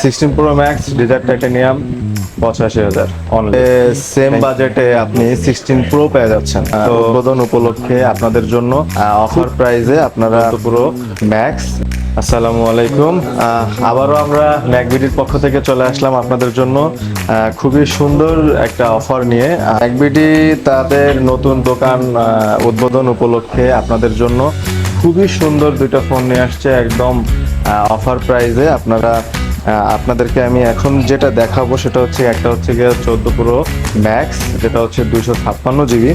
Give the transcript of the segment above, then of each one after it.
16 Pro Max Desert Titanium 85,000 only. Same বাজেটে আপনি 16 pro পেয়ে যাচ্ছেন। তো উদ্বোধন উপলক্ষে আপনাদের জন্য অফার প্রাইজে আপনারা প্রো ম্যাক্স। আসসালামু আলাইকুম। আবারও আমরা ম্যাকবিডির পক্ষ থেকে চলে আসলাম আপনাদের জন্য খুবই সুন্দর একটা অফার নিয়ে। ম্যাকবিডি তাদের নতুন দোকান উদ্বোধন উপলক্ষে আপনাদের জন্য খুবই সুন্দর দুইটা ফোন নিয়ে আসছে একদম অফার প্রাইজে। আপনাদেরকে আমি এখন যেটা দেখাবো সেটা হচ্ছে একটা হচ্ছে গিয়ে 14 প্রো ম্যাক্স, যেটা হচ্ছে 256 জিবি,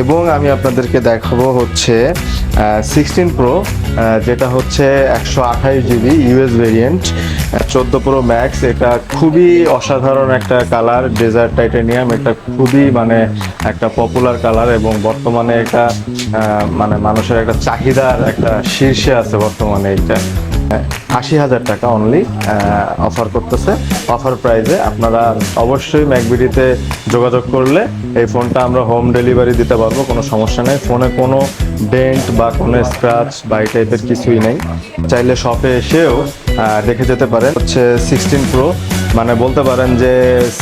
এবং আমি আপনাদেরকে দেখাবো হচ্ছে 16 প্রো, যেটা হচ্ছে 128 GB US variant. 14 pro max এটা খুবই অসাধারণ একটা কালার, ডেজার্ট টাইটানিয়াম। এটা খুবই একটা পপুলার কালার এবং বর্তমানে এটা মানুষের একটা চাহিদার একটা শীর্ষে আছে বর্তমানে। এটা 80,000 টাকা অনলি অফার করতেছে অফার প্রাইজে। আপনারা অবশ্যই ম্যাকবিডিতে যোগাযোগ করলে এই ফোনটা আমরা হোম ডেলিভারি দিতে পারবো, কোনো সমস্যা নেই। ফোনে কোনো ডেন্ট বা কোনো স্ক্র্যাচ বা এই টাইপের কিছুই নেই। চাইলে শপে এসেও দেখে যেতে পারেন। হচ্ছে 16 প্রো, বলতে পারেন যে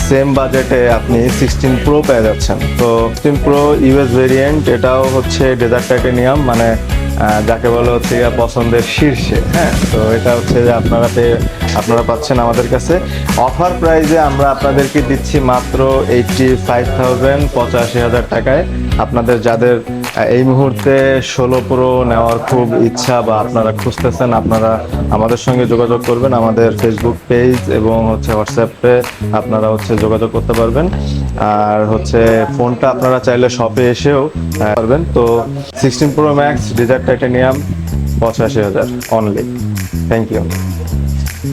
সেম বাজেটে আপনি 16 প্রো পেয়ে যাচ্ছেন। তো 16 প্রো ইউএস ভেরিয়েন্ট, এটাও হচ্ছে ডেজার্ট টাইটানিয়াম, যাকে বলে হচ্ছে পছন্দের শীর্ষে। হ্যাঁ, তো এটা হচ্ছে যে আপনারা পাচ্ছেন আমাদের কাছে অফার প্রাইজে। আমরা আপনাদেরকে দিচ্ছি মাত্র 85,000 85,000 টাকায়। আপনাদের যাদের এই মুহূর্তে 16 প্রো নেওয়ার খুব ইচ্ছা বা আপনারা খুঁজতেছেন, আপনারা আমাদের সঙ্গে যোগাযোগ করবেন। আমাদের ফেসবুক পেজ এবং হচ্ছে হোয়াটসঅ্যাপে আপনারা যোগাযোগ করতে পারবেন। আর ফোনটা আপনারা চাইলে শপে এসেও পারবেন। তো 16 Pro Max Desert Titanium 85,000 only. Thank you.